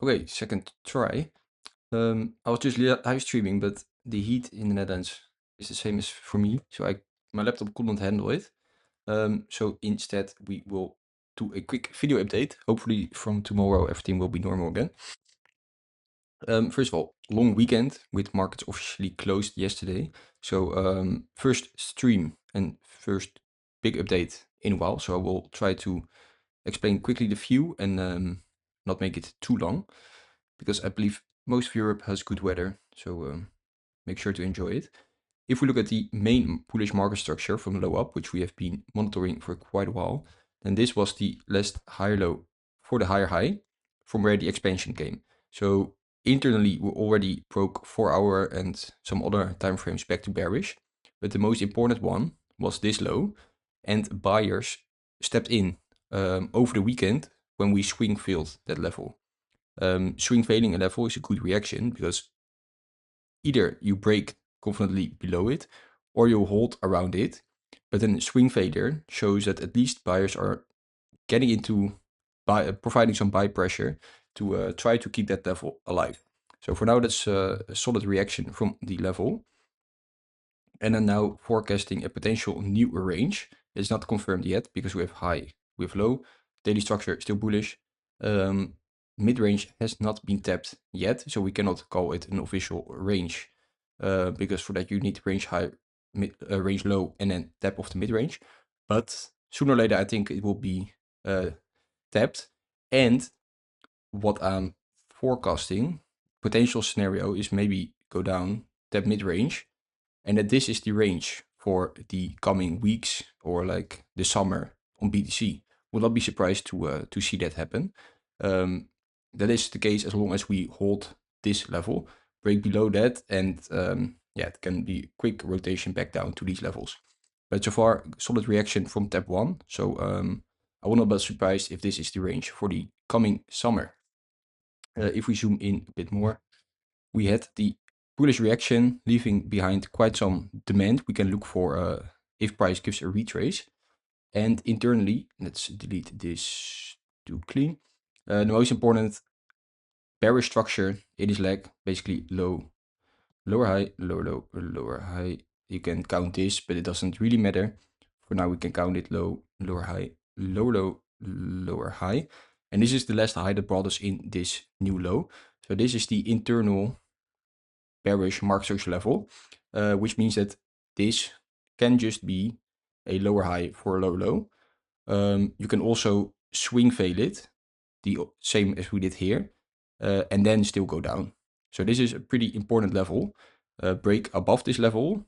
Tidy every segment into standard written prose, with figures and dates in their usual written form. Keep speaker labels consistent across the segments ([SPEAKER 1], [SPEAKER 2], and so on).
[SPEAKER 1] Okay, second try. I was just live streaming, but the heat in the Netherlands is the same as for me, so my laptop couldn't handle it. So instead, we will do a quick video update. Hopefully, from tomorrow, everything will be normal again. First of all, long weekend with markets officially closed yesterday. So first stream and first big update in a while. So I will try to explain quickly the view and not make it too long, because I believe most of Europe has good weather. So make sure to enjoy it. If we look at the main bullish market structure from low up, which we have been monitoring for quite a while, then this was the last higher low for the higher high from where the expansion came. So internally, we already broke 4-hour and some other time frames back to bearish. But the most important one was this low, and buyers stepped in over the weekend when we swing failed that level. Swing failing a level is a good reaction because either you break confidently below it or you hold around it. But then swing failure shows that at least buyers are getting into providing some buy pressure to try to keep that level alive. So for now, that's a solid reaction from the level. And then now forecasting a potential new range. It's not confirmed yet because we have high, we have low. Daily structure still bullish. Mid-range has not been tapped yet, so we cannot call it an official range because for that you need range high, range low, and then tap of the mid-range. But sooner or later, I think it will be tapped. And what I'm forecasting, potential scenario is maybe go down, tap mid-range, and that this is the range for the coming weeks or like the summer on BTC. Will not be surprised to see that happen. That is the case as long as we hold this level, break below that, and yeah, it can be quick rotation back down to these levels. But so far, solid reaction from tap 1. So I will not be surprised if this is the range for the coming summer. If we zoom in a bit more, we had the bullish reaction, leaving behind quite some demand we can look for if price gives a retrace. And internally, let's delete this to clean. The most important bearish structure, it is like basically low, lower high, lower low, lower high. You can count this, but it doesn't really matter. For now, we can count it low, lower high, lower low, lower high. And this is the last high that brought us in this new low. So this is the internal bearish market structure level, which means that this can just be a lower high for a lower low. You can also swing fail it, the same as we did here, and then still go down. So this is a pretty important level. Break above this level,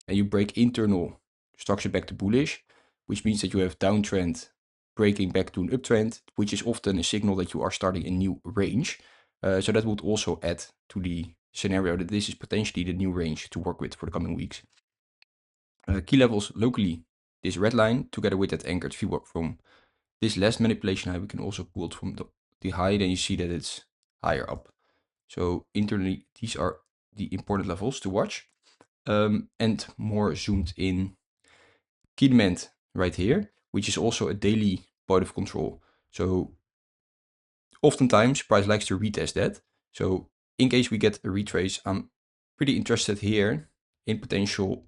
[SPEAKER 1] and you break internal structure back to bullish, which means that you have downtrend breaking back to an uptrend, which is often a signal that you are starting a new range. So that would also add to the scenario that this is potentially the new range to work with for the coming weeks. Key levels locally, this red line together with that anchored view from this last manipulation high, we can also pull it from the high, then you see that it's higher up. So internally, these are the important levels to watch. And more zoomed in, key demand right here, which is also a daily point of control. So oftentimes price likes to retest that. So in case we get a retrace, I'm pretty interested here in potential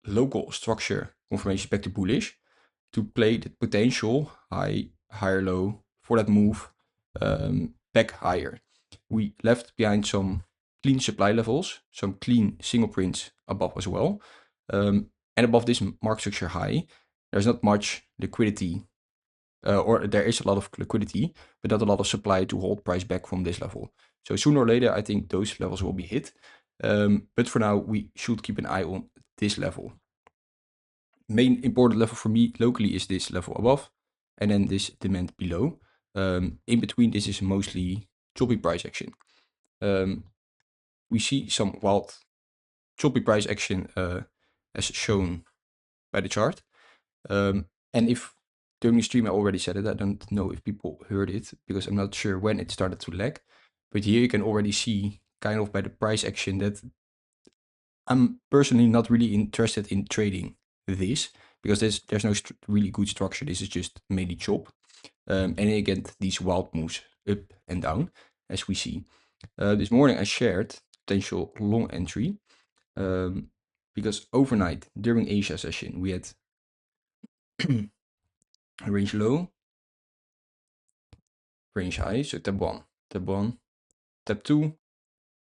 [SPEAKER 1] local structure confirmation back to bullish to play the potential high, higher low for that move back higher. We left behind some clean supply levels, some clean single prints above as well. And above this market structure high, there's not much liquidity, or there is a lot of liquidity, but not a lot of supply to hold price back from this level. So sooner or later, I think those levels will be hit. But for now, we should keep an eye on this level. Main important level for me locally is this level above, and then this demand below. In between, this is mostly choppy price action. We see some wild choppy price action as shown by the chart. And if during the stream I already said it, I don't know if people heard it because I'm not sure when it started to lag. But here you can already see kind of by the price action that I'm personally not really interested in trading this because there's no really good structure. This is just mainly chop. And again, these wild moves up and down. as we see. This morning I shared potential long entry because overnight during Asia session we had a range low, range high, so tab 1, tab 2,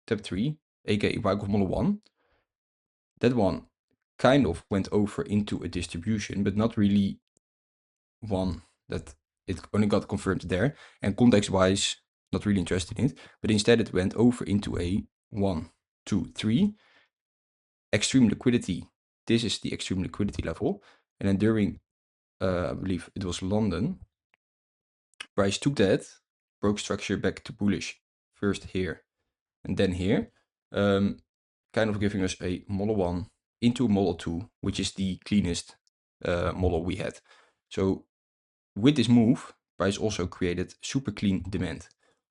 [SPEAKER 1] tab 3, aka Wyckoff model 1. That one kind of went over into a distribution, but not really one that it only got confirmed there. And context-wise, not really interested in it, but instead it went over into a 1, 2, 3 extreme liquidity. This is the extreme liquidity level. And then during, I believe it was London, price took that, broke structure back to bullish, first here and then here, kind of giving us a model 1 into model 2, which is the cleanest model we had. So with this move, price also created super clean demand.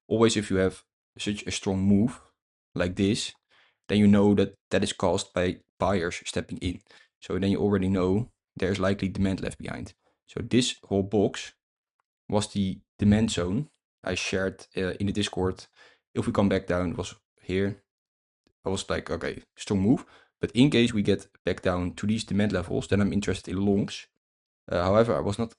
[SPEAKER 1] Always if you have such a strong move like this, then you know that that is caused by buyers stepping in. So then you already know there's likely demand left behind. So this whole box was the demand zone I shared in the Discord. If we come back down, it was here. I was like, okay, strong move. But in case we get back down to these demand levels, then I'm interested in longs. However, I was not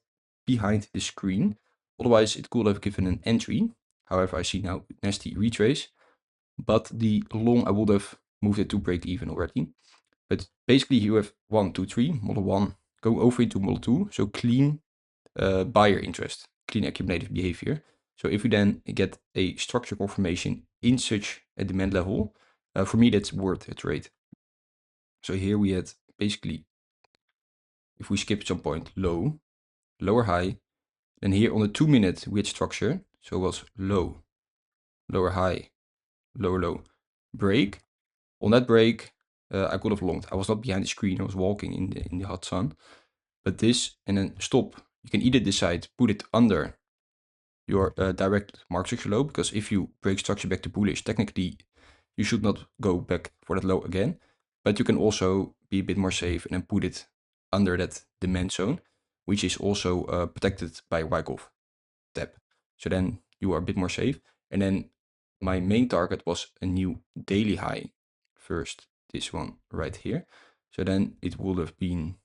[SPEAKER 1] behind the screen. Otherwise, it could have given an entry. However, I see now nasty retrace. But the long, I would have moved it to break even already. But basically, you have 1, 2, 3, model 1, go over into model 2. So clean buyer interest, clean accumulative behavior. So if we then get a structure confirmation in such a demand level, for me, that's worth a trade. So here we had basically, if we skip some point, low, lower high. Then here on the 2 minute, we had structure. So it was low, lower high, lower low, break. On that break, I could have longed. I was not behind the screen. I was walking in the hot sun. But this, and then stop. You can either decide, put it under your direct market structure low, because if you break structure back to bullish, technically you should not go back for that low again. But you can also be a bit more safe and then put it under that demand zone, which is also protected by Wyckoff tab. So then you are a bit more safe. And then my main target was a new daily high. First, this one right here. So then it would have been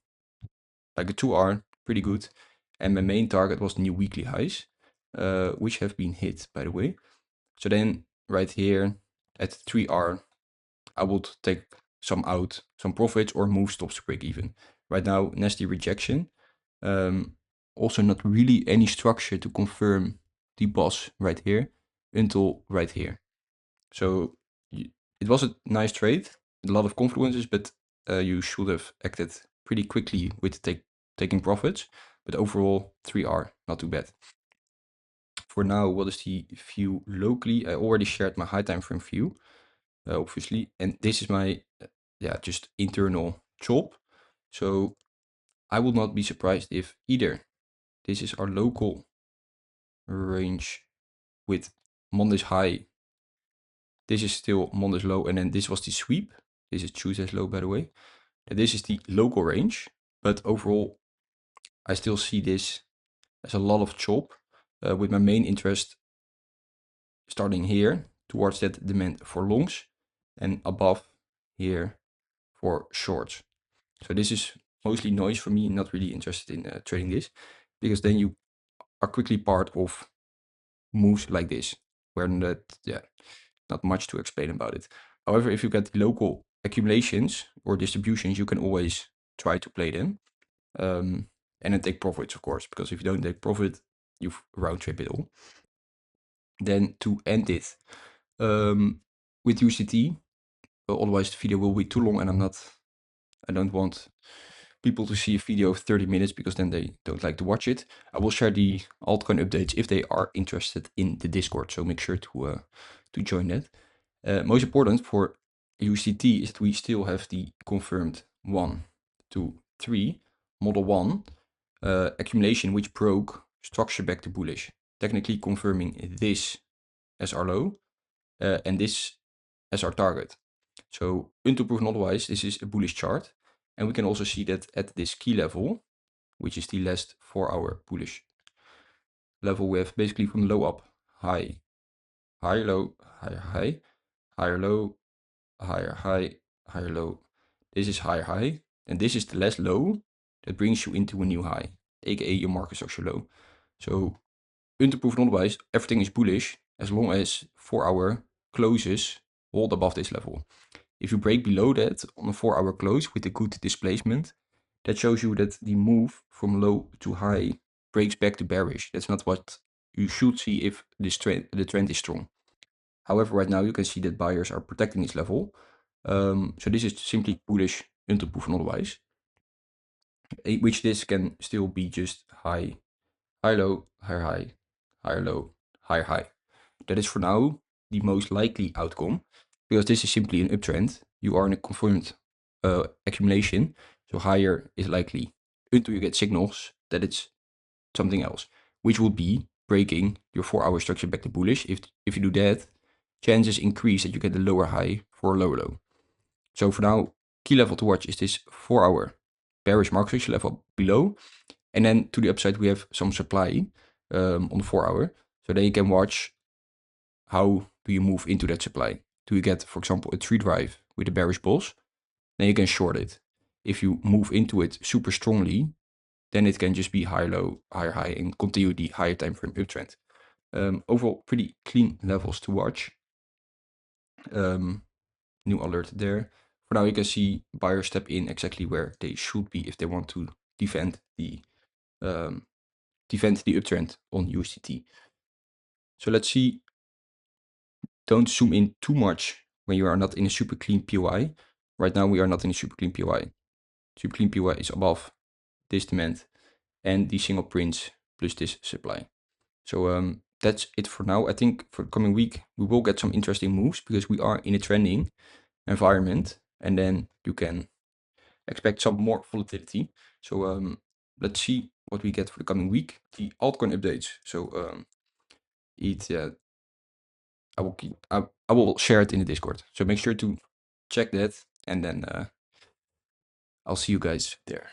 [SPEAKER 1] like a 2R, pretty good. And my main target was new weekly highs, which have been hit, by the way. So then right here at 3R, I would take some out, some profits or move stops to break even. Right now, nasty rejection. Also not really any structure to confirm the boss right here until right here. So it was a nice trade, a lot of confluences, but you should have acted pretty quickly with taking profits. But overall, 3R, not too bad. For now, what is the view locally? I already shared my high time frame view, obviously, and this is my just internal chop. So I would not be surprised if either this is our local range with Monday's high. This is still Monday's low, and then this was the sweep. This is Tuesday's low, by the way. And this is the local range, but overall, I still see this as a lot of chop, with my main interest starting here towards that demand for longs and above here for shorts. So this is mostly noise for me, not really interested in trading this, because then you are quickly part of moves like this, where not much to explain about it. However, if you get local accumulations or distributions, you can always try to play them, and then take profits, of course, because if you don't take profit, you've round trip it all. Then to end it with UCT, otherwise the video will be too long, and I don't want people to see a video of 30 minutes because then they don't like to watch it. I will share the altcoin updates if they are interested in the Discord, so make sure to join that. Most important for UCT is that we still have the confirmed 1, 2, 3 model 1 accumulation, which broke structure back to bullish, technically confirming this as our low and this as our target. So until proven otherwise, this is a bullish chart. And we can also see that at this key level, which is the last 4-hour bullish level, we have basically from low up, high, higher low, higher high, higher low, higher high, higher low. This is higher high, and this is the last low that brings you into a new high, aka your market structure low. So underproven otherwise, everything is bullish as long as 4-hour closes hold above this level. If you break below that on a 4-hour close with a good displacement, that shows you that the move from low to high breaks back to bearish. That's not what you should see if the trend is strong. However, right now you can see that buyers are protecting this level. So this is simply bullish underproven otherwise, which this can still be just high, high low, higher high, higher low, higher high. That is for now the most likely outcome, because this is simply an uptrend. You are in a confirmed accumulation, so higher is likely until you get signals that it's something else, which would be breaking your 4-hour structure back to bullish. If you do that, chances increase that you get a lower high for a lower low. So for now, key level to watch is this 4-hour bearish market structure level below, and then to the upside we have some supply on the 4-hour. So then you can watch how do you move into that supply. Do you get, for example, a 3 drive with a bearish bulls? Then you can short it. If you move into it super strongly, then it can just be higher low, higher high, and continue the higher time frame uptrend. Overall, pretty clean levels to watch. New alert there. For now, you can see buyers step in exactly where they should be if they want to defend the uptrend on USDT. So let's see. Don't zoom in too much when you are not in a super clean POI. Right now, we are not in a super clean POI. Super clean POI is above this demand and the single prints plus this supply. So that's it for now. I think for the coming week, we will get some interesting moves because we are in a trending environment, and then you can expect some more volatility. So let's see what we get for the coming week. The altcoin updates. So I will share it in the Discord. So make sure to check that, and then I'll see you guys there.